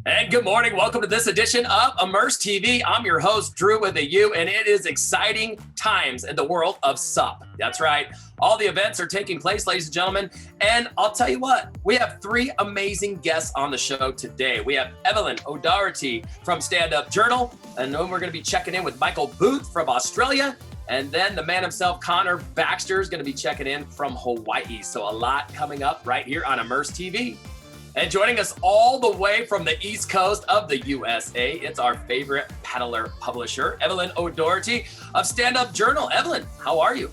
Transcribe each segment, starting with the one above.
And good morning. Welcome to this edition of Immersed TV. I'm your host, Drew with a U, and it is exciting times in the world of SUP. That's right. All the events are taking place, ladies and gentlemen. And I'll tell you what, we have three amazing guests on the show today. We have Evelyn O Doherty from Stand Up Journal, and then we're going to be checking in with Michael Booth from Australia. And then the man himself, Connor Baxter, is going to be checking in from Hawaii. So a lot coming up right here on Immersed TV. And joining us all the way from the East Coast of the USA, it's our favorite paddler publisher, Evelyn O Doherty of Stand Up Journal. Evelyn, how are you?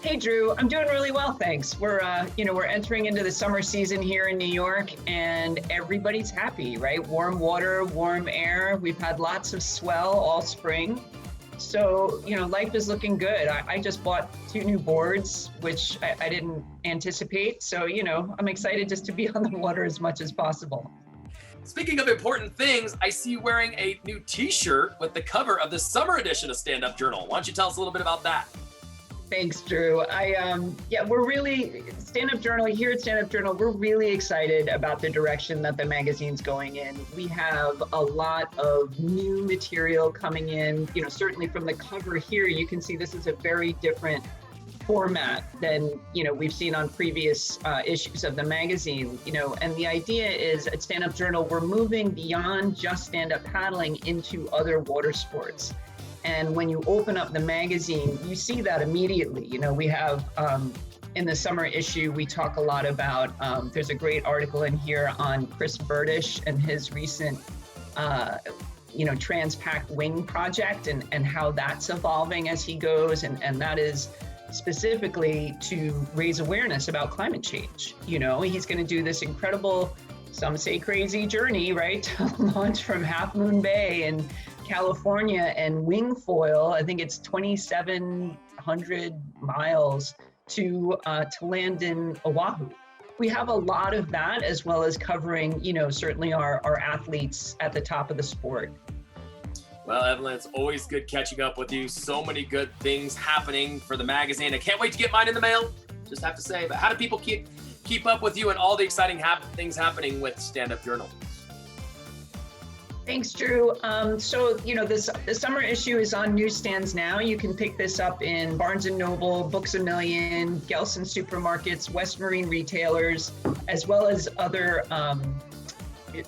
Hey, Drew. I'm doing really well, thanks. We're entering into the summer season here in New York, and everybody's happy, right? Warm water, warm air. We've had lots of swell all spring. So, life is looking good. I just bought 2 new boards, which I didn't anticipate. So, I'm excited just to be on the water as much as possible. Speaking of important things, I see you wearing a new t-shirt with the cover of the summer edition of Stand Up Journal. Why don't you tell us a little bit about that? Thanks, Drew. We're really, Stand Up Journal, here at Stand Up Journal, we're really excited about the direction that the magazine's going in. We have a lot of new material coming in, certainly from the cover here, you can see this is a very different format than, we've seen on previous issues of the magazine, and the idea is at Stand Up Journal, we're moving beyond just stand-up paddling into other water sports. And when you open up the magazine, you see that immediately. We have, in the summer issue, we talk a lot about, there's a great article in here on Chris Burdish and his recent, Transpac Wing project and how that's evolving as he goes. And that is specifically to raise awareness about climate change. He's going to do this incredible, some say crazy journey, right? To launch from Half Moon Bay and California and wing foil. I think it's 2,700 miles to land in Oahu. We have a lot of that, as well as covering, certainly our athletes at the top of the sport. Well, Evelyn, it's always good catching up with you. So many good things happening for the magazine. I can't wait to get mine in the mail. Just have to say, but how do people keep up with you and all the exciting things happening with Stand Up Journal? Thanks, Drew. The summer issue is on newsstands now. You can pick this up in Barnes & Noble, Books A Million, Gelson supermarkets, West Marine retailers, as well as other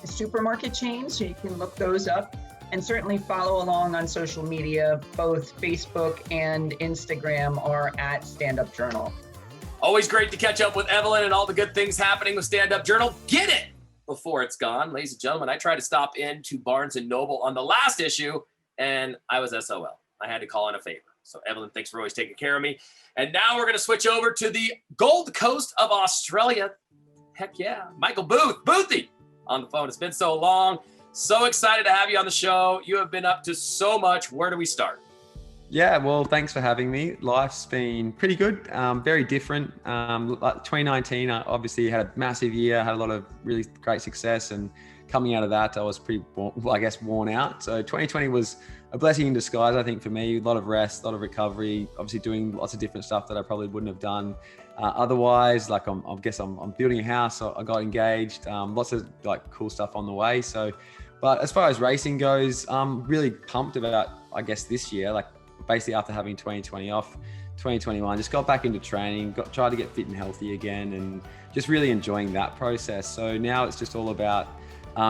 supermarket chains. So you can look those up and certainly follow along on social media. Both Facebook and Instagram are at Stand Up Journal. Always great to catch up with Evelyn and all the good things happening with Stand Up Journal. Get it before it's gone. Ladies and gentlemen, I tried to stop into Barnes & Noble on the last issue, and I was SOL. I had to call in a favor. So Evelyn, thanks for always taking care of me. And now we're going to switch over to the Gold Coast of Australia. Heck yeah. Michael Booth, Boothy, on the phone. It's been so long. So excited to have you on the show. You have been up to so much. Where do we start? Yeah, well, thanks for having me. Life's been pretty good, very different. 2019, I obviously had a massive year, had a lot of really great success, and coming out of that, I was pretty, worn out. So 2020 was a blessing in disguise, I think, for me. A lot of rest, a lot of recovery, obviously doing lots of different stuff that I probably wouldn't have done otherwise. Like I'm building a house, I got engaged, lots of cool stuff on the way. So, but as far as racing goes, I'm really pumped about, this year, basically after having 2020 off, 2021, just got back into training, tried to get fit and healthy again, and just really enjoying that process. So now it's just all about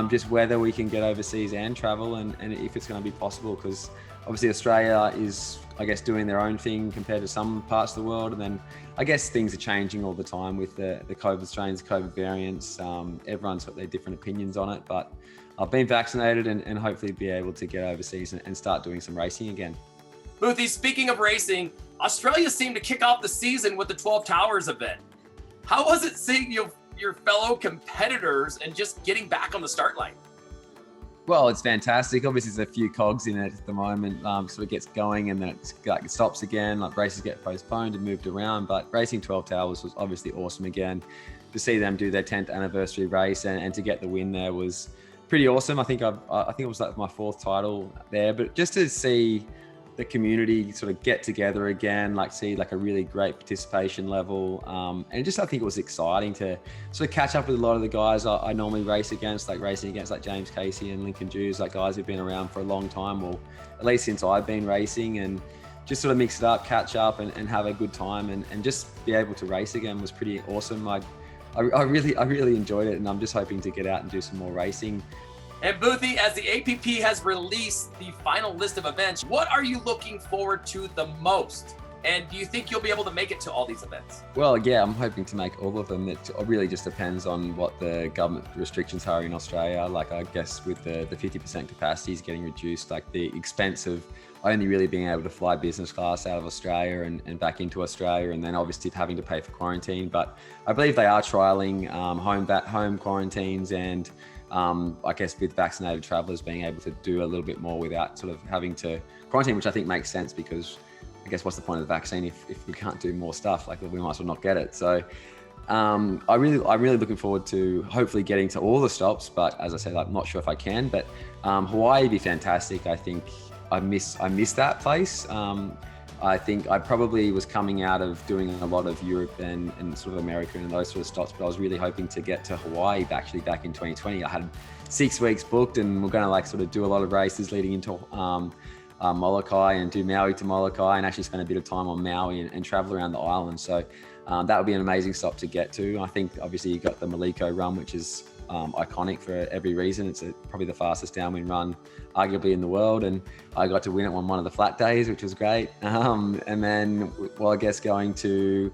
just whether we can get overseas and travel, and if it's going to be possible, because obviously Australia is, doing their own thing compared to some parts of the world. And then things are changing all the time with the COVID strains, COVID variants. Everyone's got their different opinions on it, but I've been vaccinated and hopefully be able to get overseas and start doing some racing again. Boothie, speaking of racing, Australia seemed to kick off the season with the 12 Towers event. How was it seeing your fellow competitors and just getting back on the start line? Well, it's fantastic. Obviously, there's a few cogs in it at the moment, so it gets going and then it stops again. Races get postponed and moved around, but racing 12 Towers was obviously awesome again. To see them do their 10th anniversary race and to get the win there was pretty awesome. I think it was my 4th title there, but just to see the community sort of get together again, like see like a really great participation level. And just, I think it was exciting to sort of catch up with a lot of the guys I normally race against, like racing against like James Casey and Lincoln Jews, like guys who've been around for a long time, well, at least since I've been racing, and just sort of mix it up, catch up and have a good time and just be able to race again was pretty awesome. I really enjoyed it, and I'm just hoping to get out and do some more racing. And Boothie, as the APP has released the final list of events, what are you looking forward to the most? And do you think you'll be able to make it to all these events? Well, yeah, I'm hoping to make all of them. It really just depends on what the government restrictions are in Australia. Like, I guess with the 50% capacity is getting reduced, like the expense of only really being able to fly business class out of Australia and back into Australia, and then obviously having to pay for quarantine. But I believe they are trialing home quarantines, and I guess with vaccinated travelers being able to do a little bit more without sort of having to quarantine, which I think makes sense, because I guess what's the point of the vaccine if we can't do more stuff? Like, we might as well not get it. So I'm really looking forward to hopefully getting to all the stops, but as I said, I'm not sure if I can, but Hawaii would be fantastic. I think I miss that place. I think I probably was coming out of doing a lot of Europe and sort of America and those sort of stops, but I was really hoping to get to Hawaii actually back in 2020. I had 6 weeks booked, and we're going to like sort of do a lot of races leading into Molokai, and do Maui to Molokai, and actually spend a bit of time on Maui and travel around the island. So that would be an amazing stop to get to. I think obviously you got the Maliko run, which is iconic for every reason. It's probably the fastest downwind run arguably in the world, and I got to win it on one of the flat days, which was great. And then, well, I guess going to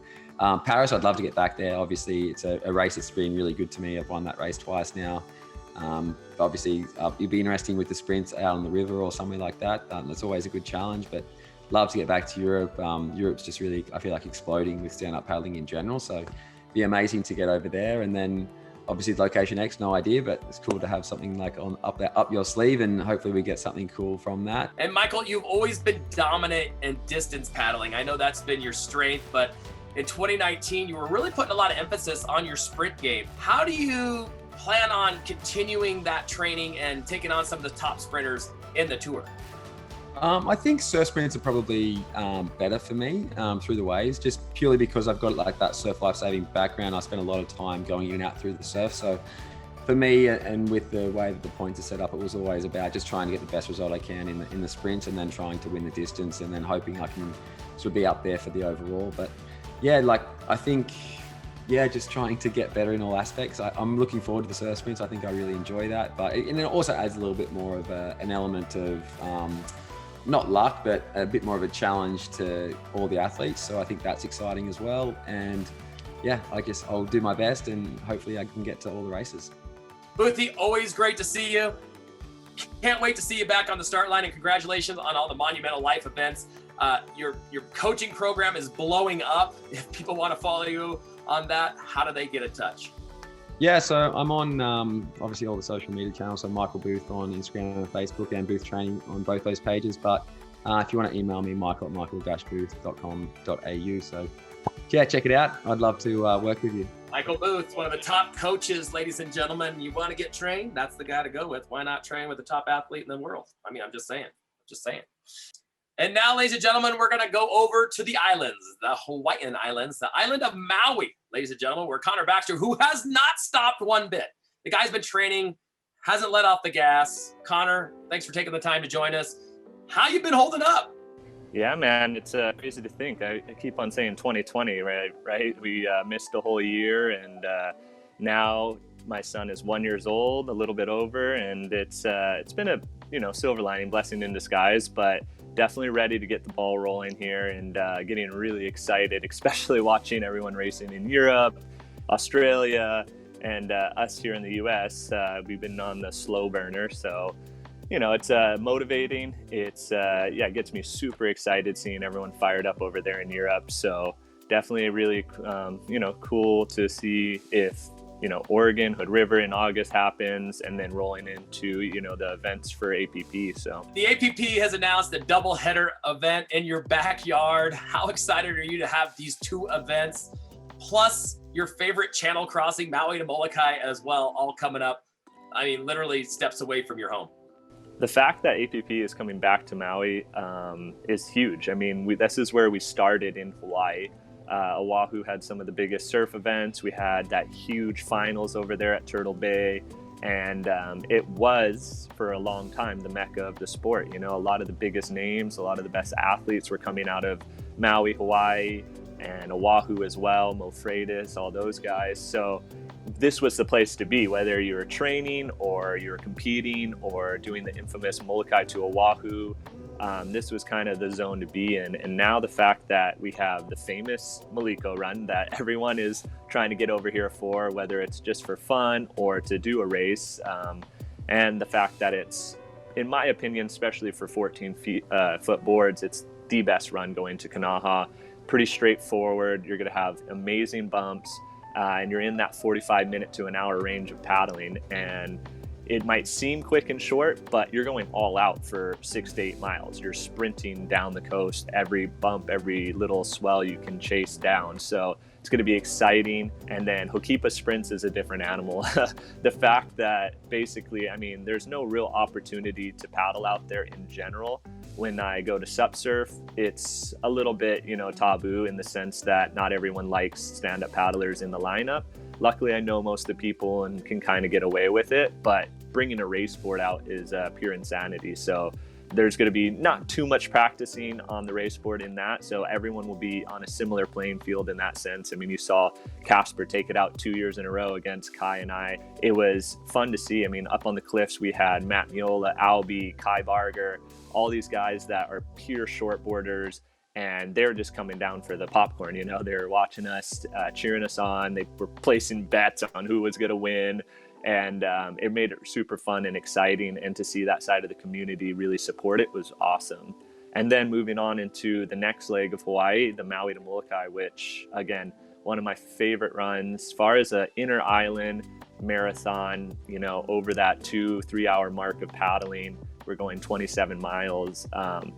Paris, I'd love to get back there. Obviously it's a race that's been really good to me. I've won that race twice now. Obviously it'd be interesting with the sprints out on the river or somewhere like that. That's always a good challenge, but love to get back to Europe. Europe's just really, I feel like, exploding with stand-up paddling in general, so it'd be amazing to get over there. And then obviously Location X, no idea, but it's cool to have something like up your sleeve, and hopefully we get something cool from that. And Michael, you've always been dominant in distance paddling. I know that's been your strength, but in 2019, you were really putting a lot of emphasis on your sprint game. How do you plan on continuing that training and taking on some of the top sprinters in the tour? I think surf sprints are probably better for me through the waves, just purely because I've got like that surf lifesaving background. I spend a lot of time going in and out through the surf. So for me, and with the way that the points are set up, it was always about just trying to get the best result I can in the sprint, and then trying to win the distance, and then hoping I can sort of be up there for the overall. But yeah, like I think, yeah, just trying to get better in all aspects. I'm looking forward to the surf sprints. I think I really enjoy that. But and it also adds a little bit more of an element of not luck, but a bit more of a challenge to all the athletes. So I think that's exciting as well. And yeah, I guess I'll do my best, and hopefully I can get to all the races. Boothie, always great to see you. Can't wait to see you back on the start line, and congratulations on all the Monumental Life events. Your coaching program is blowing up. If people want to follow you on that, how do they get in touch? Yeah, so I'm on obviously all the social media channels, so Michael Booth on Instagram and Facebook, and Booth Training on both those pages. But if you want to email me, michael@michael-booth.com.au. So yeah, check it out. I'd love to work with you. Michael Booth, one of the top coaches, ladies and gentlemen. You want to get trained? That's the guy to go with. Why not train with the top athlete in the world? I mean, I'm just saying. And now, ladies and gentlemen, we're going to go over to the islands, the Hawaiian Islands, the island of Maui, ladies and gentlemen, where Connor Baxter, who has not stopped one bit. The guy's been training, hasn't let off the gas. Connor, thanks for taking the time to join us. How you been holding up? Yeah, man, it's crazy to think. I keep on saying 2020, right? We missed a whole year, and now my son is 1 year old, a little bit over, and it's been a silver lining, blessing in disguise, but definitely ready to get the ball rolling here, and getting really excited, especially watching everyone racing in Europe, Australia, and us here in the US. We've been on the slow burner, so it's motivating. It's it gets me super excited seeing everyone fired up over there in Europe. So definitely really cool to see if Oregon, Hood River in August happens, and then rolling into, the events for APP. So the APP has announced a double-header event in your backyard. How excited are you to have these two events, plus your favorite channel crossing, Maui to Molokai as well, all coming up? I mean, literally steps away from your home. The fact that APP is coming back to Maui is huge. I mean, this is where we started in Hawaii. Oahu had some of the biggest surf events. We had that huge finals over there at Turtle Bay. And it was, for a long time, the mecca of the sport. You know, a lot of the biggest names, a lot of the best athletes were coming out of Maui, Hawaii, and Oahu as well, Mo Freitas, all those guys. So this was the place to be, whether you were training or you were competing or doing the infamous Molokai to Oahu. This was kind of the zone to be in. And now the fact that we have the famous Maliko run that everyone is trying to get over here for, whether it's just for fun or to do a race, and the fact that it's, in my opinion, especially for 14-foot boards, it's the best run going to Kanaha. Pretty straightforward. You're going to have amazing bumps, and you're in that 45-minute to an hour range of paddling. And it might seem quick and short, but you're going all out for 6 to 8 miles. You're sprinting down the coast, every bump, every little swell you can chase down. So it's going to be exciting. And then Hokipa Sprints is a different animal. The fact that basically, I mean, there's no real opportunity to paddle out there in general. When I go to sup surf, it's a little bit, you know, taboo in the sense that not everyone likes stand-up paddlers in the lineup. Luckily, I know most of the people and can kind of get away with it, but bringing a race board out is pure insanity. So there's going to be not too much practicing on the race board in that. So everyone will be on a similar playing field in that sense. I mean, you saw Casper take it out 2 years in a row against Kai and I. It was fun to see. I mean, up on the cliffs, we had Matt Miola, Albie, Kai Barger, all these guys that are pure shortboarders. And they're just coming down for the popcorn, you know, they were watching us, cheering us on. They were placing bets on who was going to win. And it made it super fun and exciting. And to see that side of the community really support it was awesome. And then moving on into the next leg of Hawaii, the Maui to Molokai, which, again, one of my favorite runs. As far as an inner island marathon, you know, over that 2-3 hour mark of paddling, we're going 27 miles.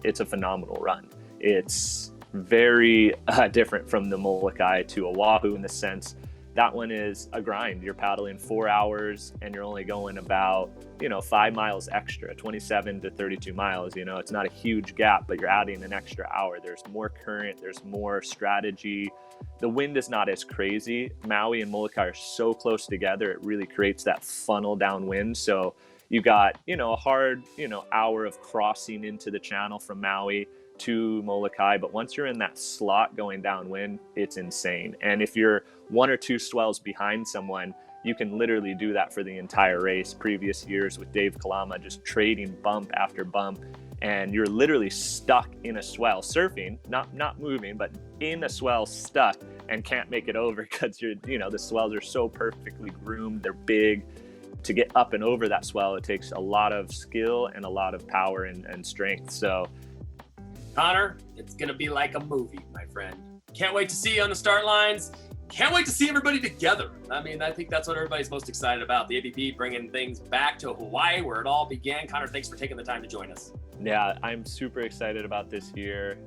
It's a phenomenal run. It's very different from the Molokai to Oahu in the sense that one is a grind. You're paddling 4 hours and you're only going about, you know, 5 miles extra, 27 to 32 miles. You know, it's not a huge gap, but you're adding an extra hour. There's more current, there's more strategy. The wind is not as crazy. Maui and Molokai are so close together, it really creates that funnel downwind. So you got, you know, a hard, you know, hour of crossing into the channel from Maui to Molokai, but once you're in that slot going downwind, it's insane. And if you're 1 or 2 swells behind someone, you can literally do that for the entire race. Previous years with Dave Kalama, just trading bump after bump, and you're literally stuck in a swell, surfing, not moving, but in a swell, stuck, and can't make it over because you're, you know, the swells are so perfectly groomed, they're big. To get up and over that swell, it takes a lot of skill and a lot of power and strength. So Connor, it's going to be like a movie, my friend. Can't wait to see you on the start lines. Can't wait to see everybody together. I mean, I think that's what everybody's most excited about. The APP bringing things back to Hawaii where it all began. Connor, thanks for taking the time to join us. Yeah, I'm super excited about this year.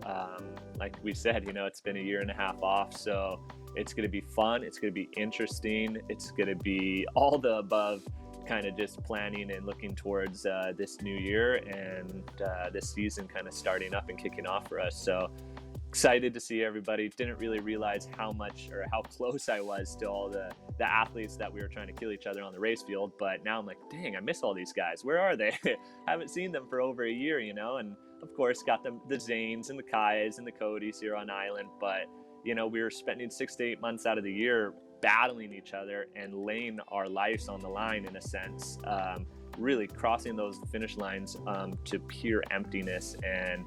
Like we said, you know, it's been a year and a half off, so it's going to be fun. It's going to be interesting. It's going to be all the above, kind of just planning and looking towards this new year and this season kind of starting up and kicking off for us. So excited to see everybody. Didn't really realize how much or how close I was to all the athletes that we were trying to kill each other on the race field. But now I'm like, dang, I miss all these guys. Where are they? Haven't seen them for over a year, you know? And of course, got the Zanes and the Kais and the Codys here on island. But, you know, we were spending 6 to 8 months out of the year battling each other and laying our lives on the line in a sense, really crossing those finish lines to pure emptiness and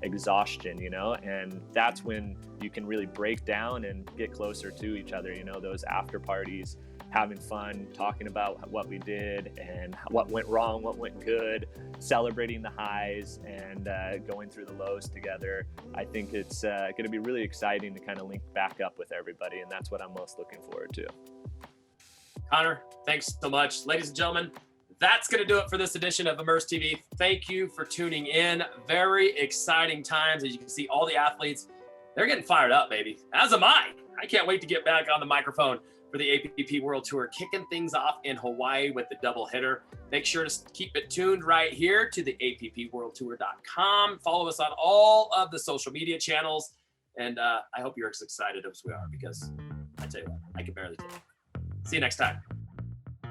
exhaustion, you know, and that's when you can really break down and get closer to each other, you know, those after parties, having fun, talking about what we did and what went wrong, what went good, celebrating the highs and going through the lows together. I think it's going to be really exciting to kind of link back up with everybody, and that's what I'm most looking forward to. Connor, thanks so much. Ladies and gentlemen, that's going to do it for this edition of Immersed TV. Thank you for tuning in. Very exciting times. As you can see, all the athletes, they're getting fired up, baby. As am I. I can't wait to get back on the microphone for for the APP World Tour, kicking things off in Hawaii with the double hitter. Make sure to keep it tuned right here to the appworldtour.com. Follow us on all of the social media channels. And I hope you're as excited as we are, because I tell you what, I can barely take it. See you next time.